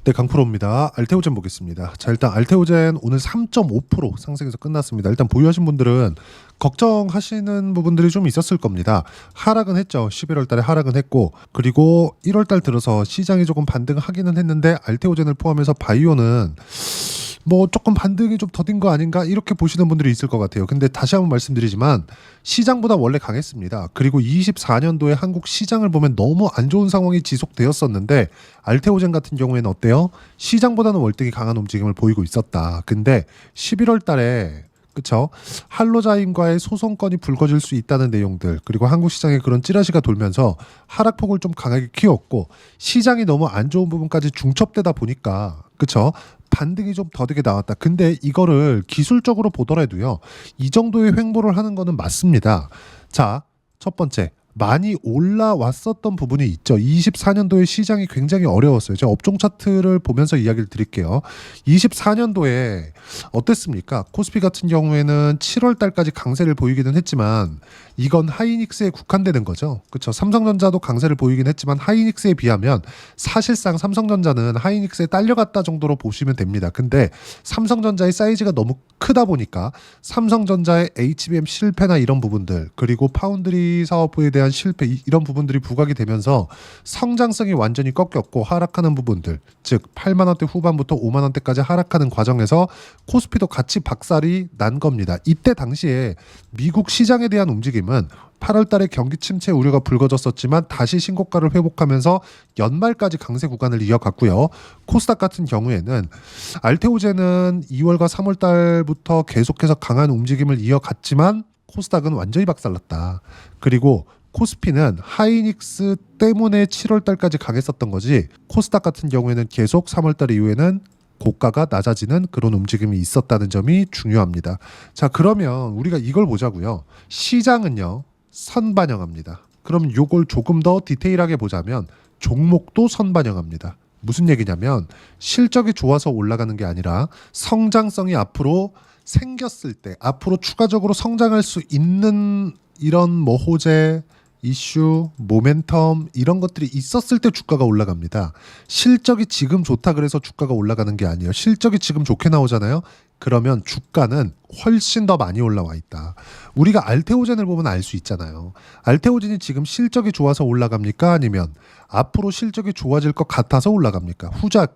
네, 강프로입니다. 알테오젠 보겠습니다. 자, 일단 알테오젠 오늘 3.5% 상승해서 끝났습니다. 일단 보유하신 분들은 걱정하시는 부분들이 좀 있었을 겁니다. 하락은 했죠. 11월 달에 하락은 했고, 그리고 1월 달 들어서 시장이 조금 반등하기는 했는데 알테오젠을 포함해서 바이오는 뭐 조금 반등이 좀 더딘 거 아닌가 이렇게 보시는 분들이 있을 것 같아요. 근데 다시 한번 말씀드리지만 시장보다 원래 강했습니다. 그리고 24년도에 한국 시장을 보면 너무 안 좋은 상황이 지속되었었는데 알테오젠 같은 경우에는 어때요? 시장보다는 월등히 강한 움직임을 보이고 있었다. 근데 11월 달에 그쵸? 할로자임과의 소송건이 불거질 수 있다는 내용들, 그리고 한국 시장에 그런 찌라시가 돌면서 하락폭을 좀 강하게 키웠고 시장이 너무 안 좋은 부분까지 중첩되다 보니까 그쵸? 반등이 좀 더디게 나왔다. 근데 이거를 기술적으로 보더라도요, 이 정도의 횡보를 하는 거는 맞습니다. 자, 첫 번째, 많이 올라왔었던 부분이 있죠. 24년도에 시장이 굉장히 어려웠어요. 제가 업종 차트를 보면서 이야기를 드릴게요. 24년도에 어땠습니까? 코스피 같은 경우에는 7월 달까지 강세를 보이기는 했지만 이건 하이닉스에 국한되는 거죠. 그렇죠. 삼성전자도 강세를 보이긴 했지만 하이닉스에 비하면 사실상 삼성전자는 하이닉스에 딸려갔다 정도로 보시면 됩니다. 근데 삼성전자의 사이즈가 너무 크다 보니까 삼성전자의 HBM 실패나 이런 부분들, 그리고 파운드리 사업부에 대한 실패, 이런 부분들이 부각이 되면서 성장성이 완전히 꺾였고 하락하는 부분들, 즉 8만 원대 후반부터 5만 원대까지 하락하는 과정에서 코스피도 같이 박살이 난 겁니다. 이때 당시에 미국 시장에 대한 움직임은 8월 달에 경기 침체 우려가 불거졌었지만 다시 신고가를 회복하면서 연말까지 강세 구간을 이어갔고요. 코스닥 같은 경우에는 알테오젠은 2월과 3월 달부터 계속해서 강한 움직임을 이어갔지만 코스닥은 완전히 박살났다. 그리고 코스피는 하이닉스 때문에 7월 달까지 강했었던 거지, 코스닥 같은 경우에는 계속 3월 달 이후에는 고가가 낮아지는 그런 움직임이 있었다는 점이 중요합니다. 자, 그러면 우리가 이걸 보자고요. 시장은요, 선반영합니다. 그럼 요걸 조금 더 디테일하게 보자면 종목도 선반영합니다. 무슨 얘기냐면 실적이 좋아서 올라가는 게 아니라 성장성이 앞으로 생겼을 때, 앞으로 추가적으로 성장할 수 있는 이런 뭐 호재, 이슈, 모멘텀 이런 것들이 있었을 때 주가가 올라갑니다. 실적이 지금 좋다 그래서 주가가 올라가는 게 아니에요. 실적이 지금 좋게 나오잖아요. 그러면 주가는 훨씬 더 많이 올라와 있다. 우리가 알테오젠을 보면 알 수 있잖아요. 알테오젠이 지금 실적이 좋아서 올라갑니까? 아니면 앞으로 실적이 좋아질 것 같아서 올라갑니까? 후자의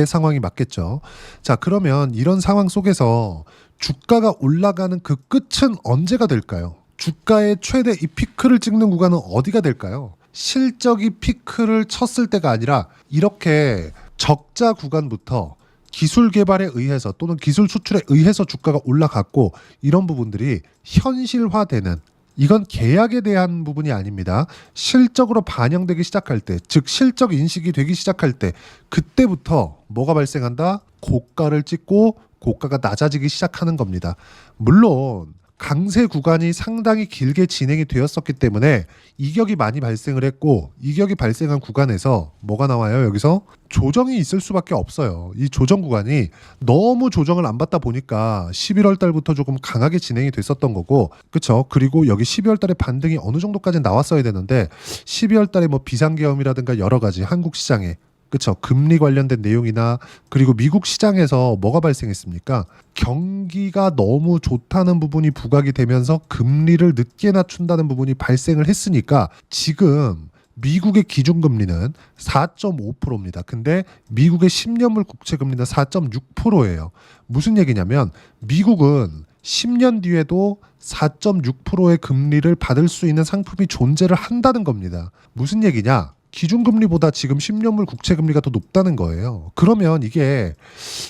상황이 맞겠죠. 자, 그러면 이런 상황 속에서 주가가 올라가는 그 끝은 언제가 될까요? 주가의 최대 이 피크를 찍는 구간은 어디가 될까요? 실적이 피크를 쳤을 때가 아니라 이렇게 적자 구간부터 기술 개발에 의해서 또는 기술 수출에 의해서 주가가 올라갔고, 이런 부분들이 현실화되는, 이건 계약에 대한 부분이 아닙니다. 실적으로 반영되기 시작할 때, 즉 실적 인식이 되기 시작할 때, 그때부터 뭐가 발생한다? 고가를 찍고 고가가 낮아지기 시작하는 겁니다. 물론 강세 구간이 상당히 길게 진행이 되었었기 때문에 이격이 많이 발생을 했고, 이격이 발생한 구간에서 뭐가 나와요? 여기서 조정이 있을 수밖에 없어요. 이 조정 구간이 너무 조정을 안 받다 보니까 11월 달부터 조금 강하게 진행이 됐었던 거고, 그렇죠? 그리고 여기 12월 달에 반등이 어느 정도까지 나왔어야 되는데 12월 달에 뭐 비상계엄이라든가 여러 가지 한국 시장에, 그렇죠, 금리 관련된 내용이나, 그리고 미국 시장에서 뭐가 발생했습니까? 경기가 너무 좋다는 부분이 부각이 되면서 금리를 늦게 낮춘다는 부분이 발생을 했으니까 지금 미국의 기준금리는 4.5%입니다. 근데 미국의 10년물 국채금리는 4.6%예요. 무슨 얘기냐면 미국은 10년 뒤에도 4.6%의 금리를 받을 수 있는 상품이 존재를 한다는 겁니다. 무슨 얘기냐? 기준금리보다 지금 10년물 국채금리가 더 높다는 거예요. 그러면 이게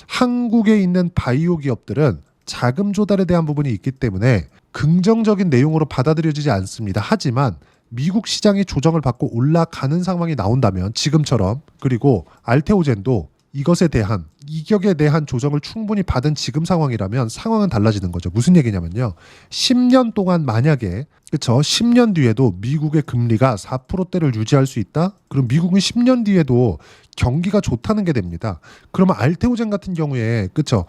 한국에 있는 바이오 기업들은 자금 조달에 대한 부분이 있기 때문에 긍정적인 내용으로 받아들여지지 않습니다. 하지만 미국 시장이 조정을 받고 올라가는 상황이 나온다면 지금처럼, 그리고 알테오젠도 이것에 대한, 이격에 대한 조정을 충분히 받은 지금 상황이라면 상황은 달라지는 거죠. 무슨 얘기냐면요, 10년 동안 만약에, 그렇죠, 10년 뒤에도 미국의 금리가 4%대를 유지할 수 있다? 그럼 미국은 10년 뒤에도 경기가 좋다는 게 됩니다. 그러면 알테오젠 같은 경우에, 그렇죠,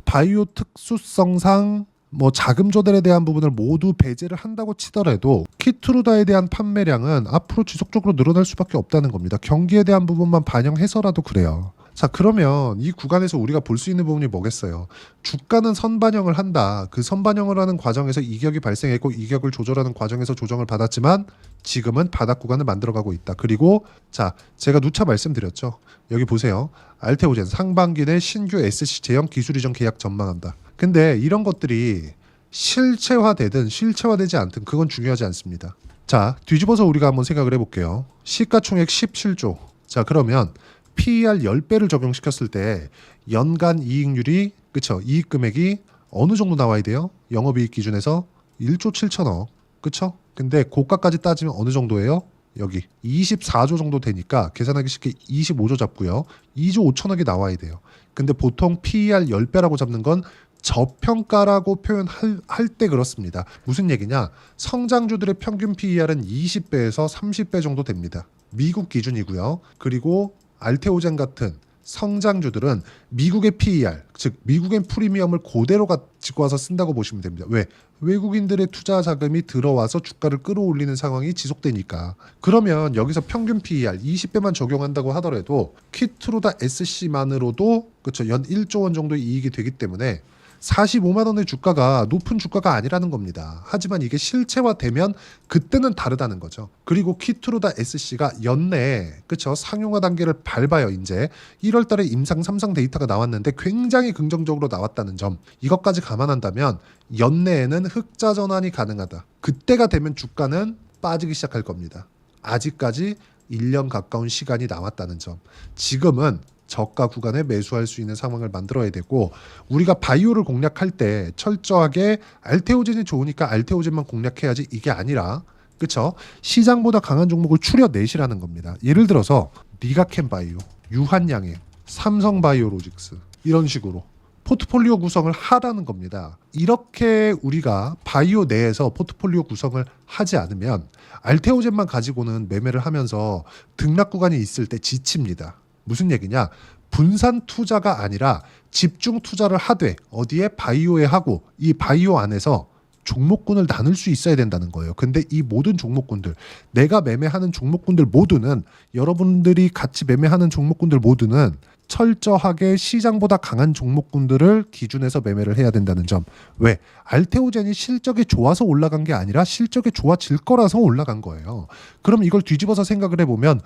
바이오 특수성상 뭐 자금 조달에 대한 부분을 모두 배제를 한다고 치더라도 키트루다에 대한 판매량은 앞으로 지속적으로 늘어날 수밖에 없다는 겁니다. 경기에 대한 부분만 반영해서라도 그래요. 자, 그러면 이 구간에서 우리가 볼 수 있는 부분이 뭐겠어요? 주가는 선반영을 한다. 그 선반영을 하는 과정에서 이격이 발생했고 이격을 조절하는 과정에서 조정을 받았지만 지금은 바닥 구간을 만들어가고 있다. 그리고 자, 제가 누차 말씀드렸죠. 여기 보세요. 알테오젠 상반기 내 신규 SC 제형 기술 이전 계약 전망한다. 근데 이런 것들이 실체화되든 실체화되지 않든 그건 중요하지 않습니다. 자, 뒤집어서 우리가 한번 생각을 해볼게요. 시가총액 17조. 자, 그러면 PER 10배를 적용시켰을 때 연간 이익률이 그쵸? 이익 금액이 어느 정도 나와야 돼요? 영업이익 기준에서 1조 7천억. 그쵸? 근데 고가까지 따지면 어느 정도예요? 여기 24조 정도 되니까 계산하기 쉽게 25조 잡고요. 2조 5천억이 나와야 돼요. 근데 보통 PER 10배라고 잡는 건 저평가라고 표현할 때 그렇습니다. 무슨 얘기냐? 성장주들의 평균 PER은 20배에서 30배 정도 됩니다. 미국 기준이고요. 그리고 알테오젠 같은 성장주들은 미국의 PER, 즉 미국의 프리미엄을 그대로 가지고 와서 쓴다고 보시면 됩니다. 왜? 외국인들의 투자 자금이 들어와서 주가를 끌어올리는 상황이 지속되니까. 그러면 여기서 평균 PER 20배만 적용한다고 하더라도 키트로다 SC만으로도 그렇죠. 연 1조 원 정도의 이익이 되기 때문에 45만 원의 주가가 높은 주가가 아니라는 겁니다. 하지만 이게 실체화되면 그때는 다르다는 거죠. 그리고 키트로다 SC가 연내에 그쵸 상용화 단계를 밟아요. 이제 1월 달에 임상 3상 데이터가 나왔는데 굉장히 긍정적으로 나왔다는 점. 이것까지 감안한다면 연내에는 흑자 전환이 가능하다. 그때가 되면 주가는 빠지기 시작할 겁니다. 아직까지 1년 가까운 시간이 남았다는 점. 지금은 저가 구간에 매수할 수 있는 상황을 만들어야 되고 우리가 바이오를 공략할 때 철저하게 알테오젠이 좋으니까 알테오젠만 공략해야지 이게 아니라 그쵸? 시장보다 강한 종목을 추려내시라는 겁니다. 예를 들어서 리가켄바이오, 유한양행, 삼성바이오로직스 이런 식으로 포트폴리오 구성을 하라는 겁니다. 이렇게 우리가 바이오 내에서 포트폴리오 구성을 하지 않으면 알테오젠만 가지고는 매매를 하면서 등락 구간이 있을 때 지칩니다. 무슨 얘기냐? 분산 투자가 아니라 집중 투자를 하되 어디에 바이오에 하고 이 바이오 안에서 종목군을 나눌 수 있어야 된다는 거예요. 근데 이 모든 종목군들, 내가 매매하는 종목군들 모두는 여러분들이 같이 매매하는 종목군들 모두는 철저하게 시장보다 강한 종목군들을 기준해서 매매를 해야 된다는 점. 왜? 알테오젠이 실적이 좋아서 올라간 게 아니라 실적이 좋아질 거라서 올라간 거예요. 그럼 이걸 뒤집어서 생각을 해보면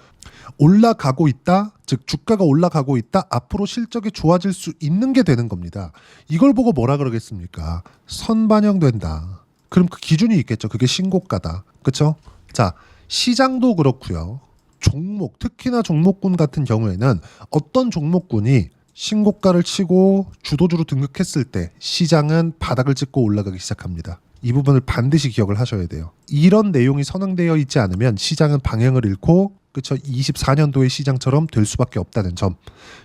올라가고 있다, 즉 주가가 올라가고 있다, 앞으로 실적이 좋아질 수 있는 게 되는 겁니다. 이걸 보고 뭐라 그러겠습니까? 선반영된다. 그럼 그 기준이 있겠죠. 그게 신고가다. 그렇죠? 자, 시장도 그렇고요. 종목, 특히나 종목군 같은 경우에는 어떤 종목군이 신고가를 치고 주도주로 등극했을 때 시장은 바닥을 찍고 올라가기 시작합니다. 이 부분을 반드시 기억을 하셔야 돼요. 이런 내용이 선행되어 있지 않으면 시장은 방향을 잃고 그쵸 24년도의 시장처럼 될 수밖에 없다는 점.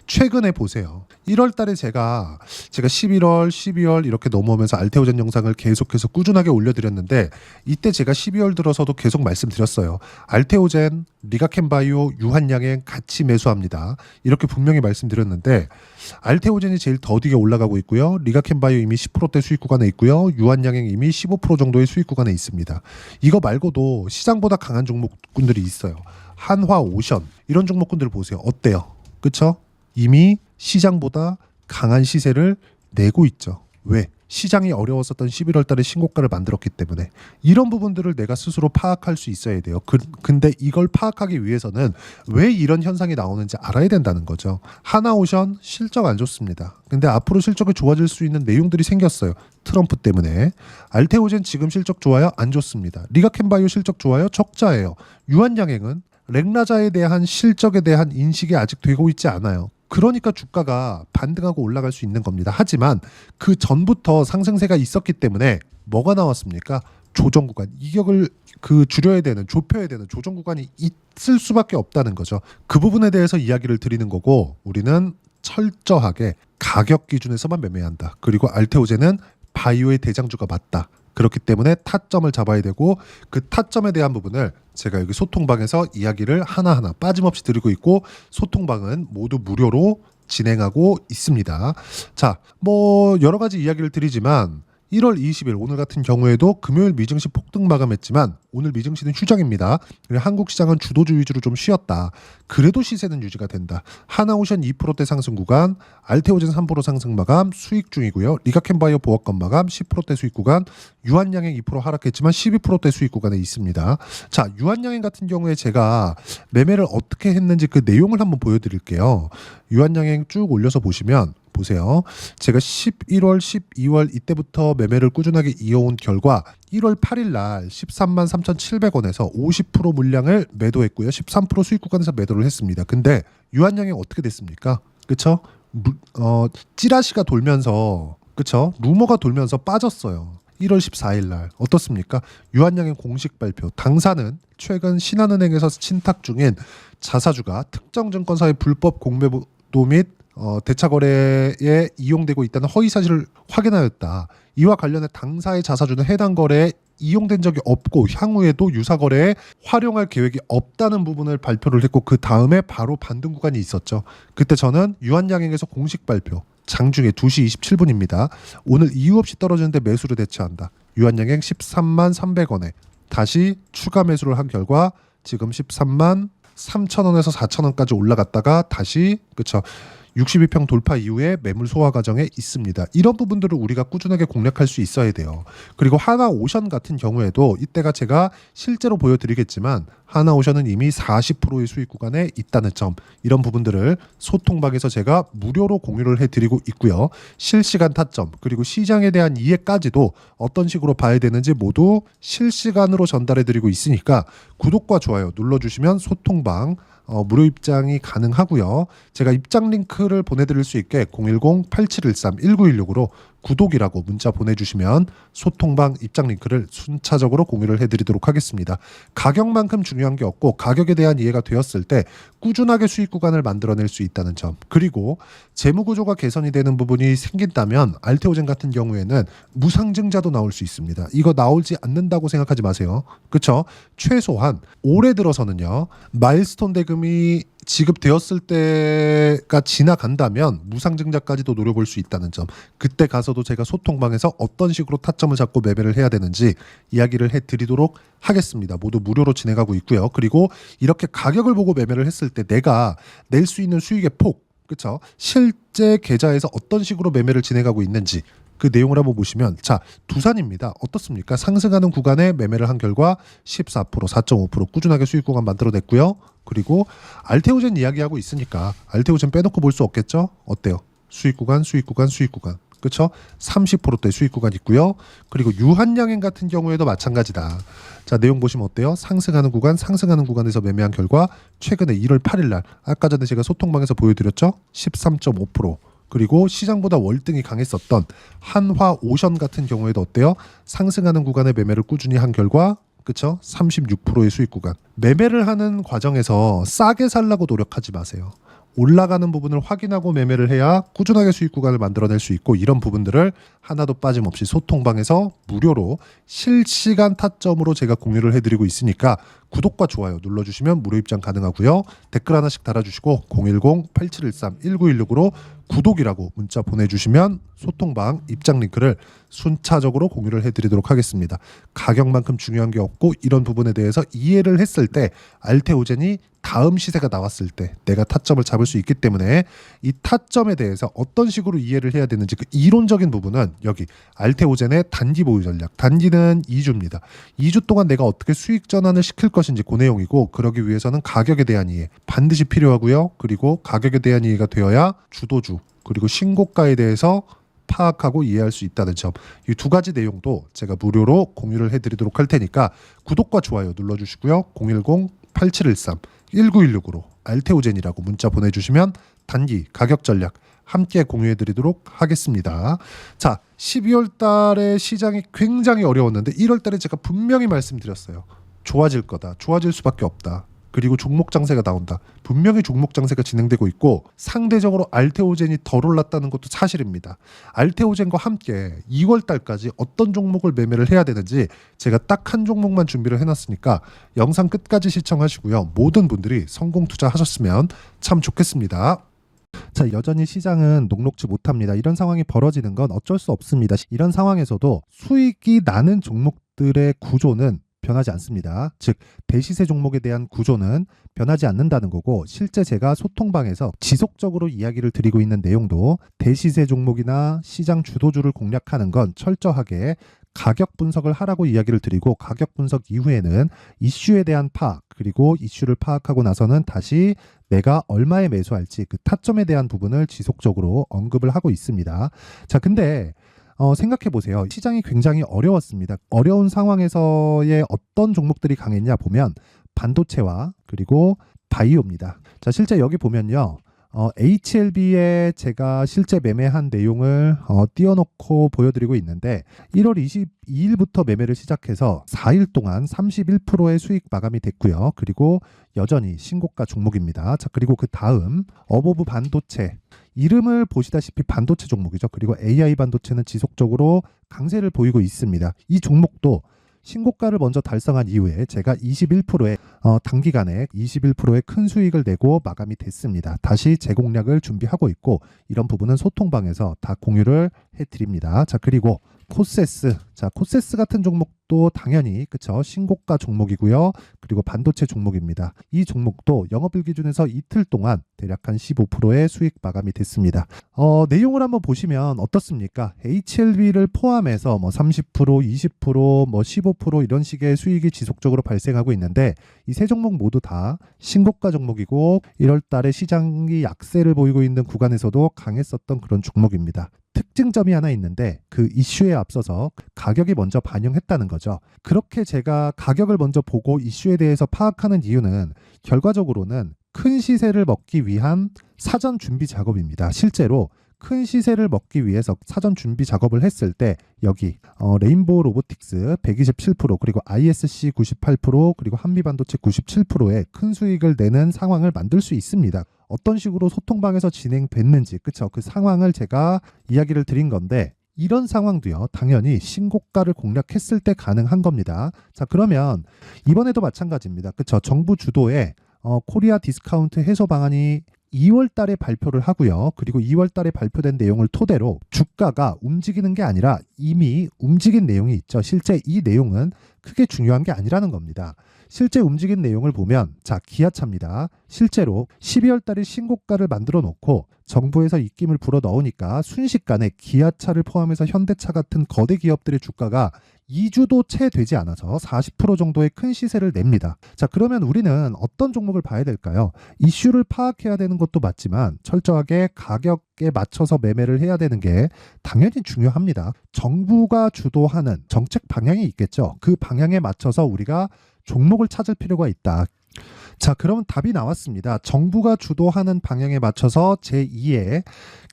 최근에 보세요. 1월 달에 제가 11월, 12월 이렇게 넘어오면서 알테오젠 영상을 계속해서 꾸준하게 올려드렸는데 이때 제가 12월 들어서도 계속 말씀드렸어요. 알테오젠, 리가켄바이오, 유한양행 같이 매수합니다. 이렇게 분명히 말씀드렸는데 알테오젠이 제일 더디게 올라가고 있고요. 리가켄바이오 이미 10%대 수익 구간에 있고요. 유한양행 이미 15% 정도의 수익 구간에 있습니다. 이거 말고도 시장보다 강한 종목군들이 있어요. 한화오션 이런 종목군들 보세요. 어때요? 그쵸? 이미 시장보다 강한 시세를 내고 있죠. 왜? 시장이 어려웠었던 11월 달에 신고가를 만들었기 때문에 이런 부분들을 내가 스스로 파악할 수 있어야 돼요. 근데 이걸 파악하기 위해서는 왜 이런 현상이 나오는지 알아야 된다는 거죠. 하나오션 실적 안 좋습니다. 근데 앞으로 실적이 좋아질 수 있는 내용들이 생겼어요. 트럼프 때문에. 알테오젠 지금 실적 좋아요? 안 좋습니다. 리가켄바이오 실적 좋아요? 적자예요. 유한양행은 렉나자에 대한 실적에 대한 인식이 아직 되고 있지 않아요. 그러니까 주가가 반등하고 올라갈 수 있는 겁니다. 하지만 그 전부터 상승세가 있었기 때문에 뭐가 나왔습니까? 조정 구간, 이격을 줄여야 되는, 좁혀야 되는 조정 구간이 있을 수밖에 없다는 거죠. 그 부분에 대해서 이야기를 드리는 거고 우리는 철저하게 가격 기준에서만 매매한다. 그리고 알테오젠은 바이오의 대장주가 맞다. 그렇기 때문에 타점을 잡아야 되고 그 타점에 대한 부분을 제가 여기 소통방에서 이야기를 하나하나 빠짐없이 드리고 있고 소통방은 모두 무료로 진행하고 있습니다. 자, 뭐 여러 가지 이야기를 드리지만 1월 20일 오늘 같은 경우에도 금요일 미증시 폭등 마감했지만 오늘 미증시는 휴장입니다. 한국 시장은 주도주 위주로 좀 쉬었다. 그래도 시세는 유지가 된다. 하나오션 2%대 상승 구간, 알테오젠 3% 상승 마감 수익 중이고요. 리가켄바이오 보합권 마감 10%대 수익 구간, 유한양행 2% 하락했지만 12%대 수익 구간에 있습니다. 자, 유한양행 같은 경우에 제가 매매를 어떻게 했는지 그 내용을 한번 보여드릴게요. 유한양행 쭉 올려서 보시면 보세요. 제가 11월, 12월 이때부터 매매를 꾸준하게 이어온 결과 1월 8일 날 13만 3,700원에서 50% 물량을 매도했고요. 13% 수익 구간에서 매도를 했습니다. 근데 유한양행 어떻게 됐습니까? 그쵸? 찌라시가 돌면서, 그쵸? 루머가 돌면서 빠졌어요. 1월 14일 날 어떻습니까? 유한양행 공식 발표. 당사는 최근 신한은행에서 신탁 중인 자사주가 특정 증권사의 불법 공매도 및 대차 거래에 이용되고 있다는 허위 사실을 확인하였다. 이와 관련해 당사의 자사주는 해당 거래에 이용된 적이 없고 향후에도 유사 거래에 활용할 계획이 없다는 부분을 발표를 했고 그 다음에 바로 반등 구간이 있었죠. 그때 저는 유한양행에서 공식 발표 장중에 2시 27분입니다. 오늘 이유 없이 떨어지는데 매수를 대처한다. 유한양행 13만 300원에 다시 추가 매수를 한 결과 지금 13만 3,000원에서 4,000원까지 올라갔다가 다시 그쵸 62평 돌파 이후에 매물 소화 과정에 있습니다. 이런 부분들을 우리가 꾸준하게 공략할 수 있어야 돼요. 그리고 하나오션 같은 경우에도 이때가 제가 실제로 보여드리겠지만 하나오션은 이미 40%의 수익 구간에 있다는 점, 이런 부분들을 소통방에서 제가 무료로 공유를 해드리고 있고요. 실시간 타점 그리고 시장에 대한 이해까지도 어떤 식으로 봐야 되는지 모두 실시간으로 전달해드리고 있으니까 구독과 좋아요 눌러주시면 소통방 무료 입장이 가능하고요. 제가 입장 링크를 보내드릴 수 있게 010-8713-1916으로 구독이라고 문자 보내주시면 소통방 입장 링크를 순차적으로 공유를 해드리도록 하겠습니다. 가격만큼 중요한 게 없고 가격에 대한 이해가 되었을 때 꾸준하게 수익 구간을 만들어낼 수 있다는 점, 그리고 재무구조가 개선이 되는 부분이 생긴다면 알테오젠 같은 경우에는 무상증자도 나올 수 있습니다. 이거 나오지 않는다고 생각하지 마세요. 그렇죠? 최소한 올해 들어서는요. 마일스톤 대금이 지급되었을 때가 지나간다면 무상증자까지도 노려볼 수 있다는 점, 그때 가서도 제가 소통방에서 어떤 식으로 타점을 잡고 매매를 해야 되는지 이야기를 해드리도록 하겠습니다. 모두 무료로 진행하고 있고요. 그리고 이렇게 가격을 보고 매매를 했을 때 내가 낼 수 있는 수익의 폭, 그렇죠? 실제 계좌에서 어떤 식으로 매매를 진행하고 있는지 그 내용을 한번 보시면, 자, 두산입니다. 어떻습니까? 상승하는 구간에 매매를 한 결과 14%, 4.5% 꾸준하게 수익 구간 만들어냈고요. 그리고 알테오젠 이야기하고 있으니까 알테오젠 빼놓고 볼 수 없겠죠? 어때요? 수익 구간, 수익 구간, 수익 구간. 그렇죠? 30%대 수익 구간 있고요. 그리고 유한양행 같은 경우에도 마찬가지다. 자, 내용 보시면 어때요? 상승하는 구간, 상승하는 구간에서 매매한 결과 최근에 1월 8일 날 아까 전에 제가 소통방에서 보여드렸죠? 13.5%. 그리고 시장보다 월등히 강했었던 한화오션 같은 경우에도 어때요? 상승하는 구간의 매매를 꾸준히 한 결과 그쵸? 36%의 수익 구간. 매매를 하는 과정에서 싸게 살라고 노력하지 마세요. 올라가는 부분을 확인하고 매매를 해야 꾸준하게 수익 구간을 만들어낼 수 있고, 이런 부분들을 하나도 빠짐없이 소통방에서 무료로 실시간 타점으로 제가 공유를 해드리고 있으니까 구독과 좋아요 눌러주시면 무료 입장 가능하고요. 댓글 하나씩 달아주시고 010-8713-1916으로 구독이라고 문자 보내주시면 소통방 입장 링크를 순차적으로 공유를 해드리도록 하겠습니다. 가격만큼 중요한 게 없고 이런 부분에 대해서 이해를 했을 때 알테오젠이 다음 시세가 나왔을 때 내가 타점을 잡을 수 있기 때문에 이 타점에 대해서 어떤 식으로 이해를 해야 되는지 그 이론적인 부분은 여기 알테오젠의 단기 보유 전략, 단기는 2주입니다. 2주 동안 내가 어떻게 수익 전환을 시킬 것인지 그 내용이고, 그러기 위해서는 가격에 대한 이해 반드시 필요하고요. 그리고 가격에 대한 이해가 되어야 주도주 그리고 신고가에 대해서 파악하고 이해할 수 있다는 점, 이 두 가지 내용도 제가 무료로 공유를 해드리도록 할 테니까 구독과 좋아요 눌러주시고요. 010-8713-1916으로 알테오젠이라고 문자 보내주시면 단기 가격 전략 함께 공유해드리도록 하겠습니다. 자, 12월 달에 시장이 굉장히 어려웠는데 1월 달에 제가 분명히 말씀드렸어요. 좋아질 거다. 좋아질 수밖에 없다. 그리고 종목 장세가 나온다. 분명히 종목 장세가 진행되고 있고 상대적으로 알테오젠이 덜 올랐다는 것도 사실입니다. 알테오젠과 함께 2월 달까지 어떤 종목을 매매를 해야 되는지 제가 딱 한 종목만 준비를 해놨으니까 영상 끝까지 시청하시고요. 모든 분들이 성공 투자하셨으면 참 좋겠습니다. 자, 여전히 시장은 녹록지 못합니다. 이런 상황이 벌어지는 건 어쩔 수 없습니다. 이런 상황에서도 수익이 나는 종목들의 구조는 변하지 않습니다. 즉, 대시세 종목에 대한 구조는 변하지 않는다는 거고, 실제 제가 소통방에서 지속적으로 이야기를 드리고 있는 내용도 대시세 종목이나 시장 주도주를 공략하는 건 철저하게 가격 분석을 하라고 이야기를 드리고, 가격 분석 이후에는 이슈에 대한 파악, 그리고 이슈를 파악하고 나서는 다시 내가 얼마에 매수할지 그 타점에 대한 부분을 지속적으로 언급을 하고 있습니다. 자, 근데 생각해 보세요. 시장이 굉장히 어려웠습니다. 어려운 상황에서의 어떤 종목들이 강했냐 보면 반도체와 그리고 바이오입니다. 자, 실제 여기 보면요. HLB에 제가 실제 매매한 내용을 띄워놓고 보여드리고 있는데 1월 22일부터 매매를 시작해서 4일 동안 31%의 수익 마감이 됐고요. 그리고 여전히 신고가 종목입니다. 자, 그리고 그 다음 어보브 반도체, 이름을 보시다시피 반도체 종목이죠. 그리고 AI 반도체는 지속적으로 강세를 보이고 있습니다. 이 종목도 신고가를 먼저 달성한 이후에 제가 21%의 단기간에 21%의 큰 수익을 내고 마감이 됐습니다. 다시 재공략을 준비하고 있고, 이런 부분은 소통방에서 다 공유를 해드립니다. 자, 그리고 코세스. 자, 코세스 같은 종목도 당연히 그쵸, 신고가 종목이고요. 그리고 반도체 종목입니다. 이 종목도 영업일 기준에서 이틀 동안 대략 한 15%의 수익 마감이 됐습니다. 내용을 한번 보시면 어떻습니까? HLB를 포함해서 뭐 30%, 20%, 뭐 15% 이런 식의 수익이 지속적으로 발생하고 있는데, 이 세 종목 모두 다 신고가 종목이고 1월 달에 시장이 약세를 보이고 있는 구간에서도 강했었던 그런 종목입니다. 특징점이 하나 있는데, 그 이슈에 앞서서 가격이 먼저 반영했다는 거죠. 그렇게 제가 가격을 먼저 보고 이슈에 대해서 파악하는 이유는 결과적으로는 큰 시세를 먹기 위한 사전 준비 작업입니다. 실제로 큰 시세를 먹기 위해서 사전 준비 작업을 했을 때 여기 레인보우 로보틱스 127%, 그리고 ISC 98%, 그리고 한미반도체 97%의 큰 수익을 내는 상황을 만들 수 있습니다. 어떤 식으로 소통방에서 진행됐는지, 그쵸? 그 상황을 제가 이야기를 드린 건데, 이런 상황도요, 당연히 신고가를 공략했을 때 가능한 겁니다. 자, 그러면 이번에도 마찬가지입니다. 그쵸? 정부 주도의 코리아 디스카운트 해소 방안이 2월 달에 발표를 하고요. 그리고 2월 달에 발표된 내용을 토대로 주가가 움직이는 게 아니라 이미 움직인 내용이 있죠. 실제 이 내용은 크게 중요한 게 아니라는 겁니다. 실제 움직인 내용을 보면, 자, 기아차입니다. 실제로 12월 달에 신고가를 만들어 놓고 정부에서 입김을 불어 넣으니까 순식간에 기아차를 포함해서 현대차 같은 거대 기업들의 주가가 2주도 채 되지 않아서 40% 정도의 큰 시세를 냅니다. 자, 그러면 우리는 어떤 종목을 봐야 될까요? 이슈를 파악해야 되는 것도 맞지만 철저하게 가격에 맞춰서 매매를 해야 되는 게 당연히 중요합니다. 정부가 주도하는 정책 방향이 있겠죠. 그 방향에 맞춰서 우리가 종목을 찾을 필요가 있다. 자, 그러면 답이 나왔습니다. 정부가 주도하는 방향에 맞춰서 제2의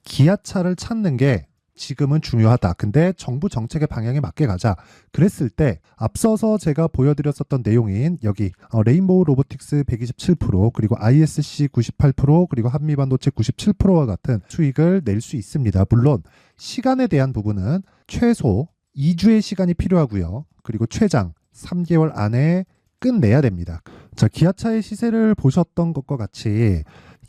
기아차를 찾는 게 지금은 중요하다. 근데 정부 정책의 방향에 맞게 가자. 그랬을 때 앞서서 제가 보여드렸었던 내용인 여기 레인보우 로보틱스 127%, 그리고 ISC 98%, 그리고 한미반도체 97%와 같은 수익을 낼 수 있습니다. 물론 시간에 대한 부분은 최소 2주의 시간이 필요하고요. 그리고 최장 3개월 안에 끝내야 됩니다. 자, 기아차의 시세를 보셨던 것과 같이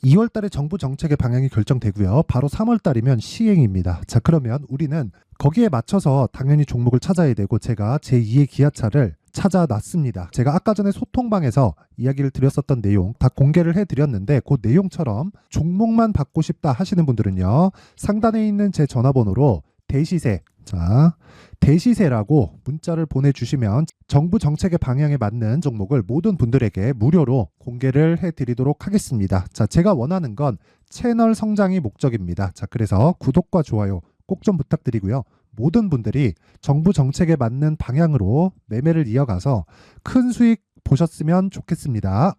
2월 달에 정부 정책의 방향이 결정되고요. 바로 3월 달이면 시행입니다. 자, 그러면 우리는 거기에 맞춰서 당연히 종목을 찾아야 되고, 제가 제2의 기아차를 찾아놨습니다. 제가 아까 전에 소통방에서 이야기를 드렸었던 내용 다 공개를 해드렸는데, 그 내용처럼 종목만 받고 싶다 하시는 분들은요, 상단에 있는 제 전화번호로 대시세, 자, 대시세라고 문자를 보내주시면 정부 정책의 방향에 맞는 종목을 모든 분들에게 무료로 공개를 해드리도록 하겠습니다. 자, 제가 원하는 건 채널 성장이 목적입니다. 자, 그래서 구독과 좋아요 꼭 좀 부탁드리고요. 모든 분들이 정부 정책에 맞는 방향으로 매매를 이어가서 큰 수익 보셨으면 좋겠습니다.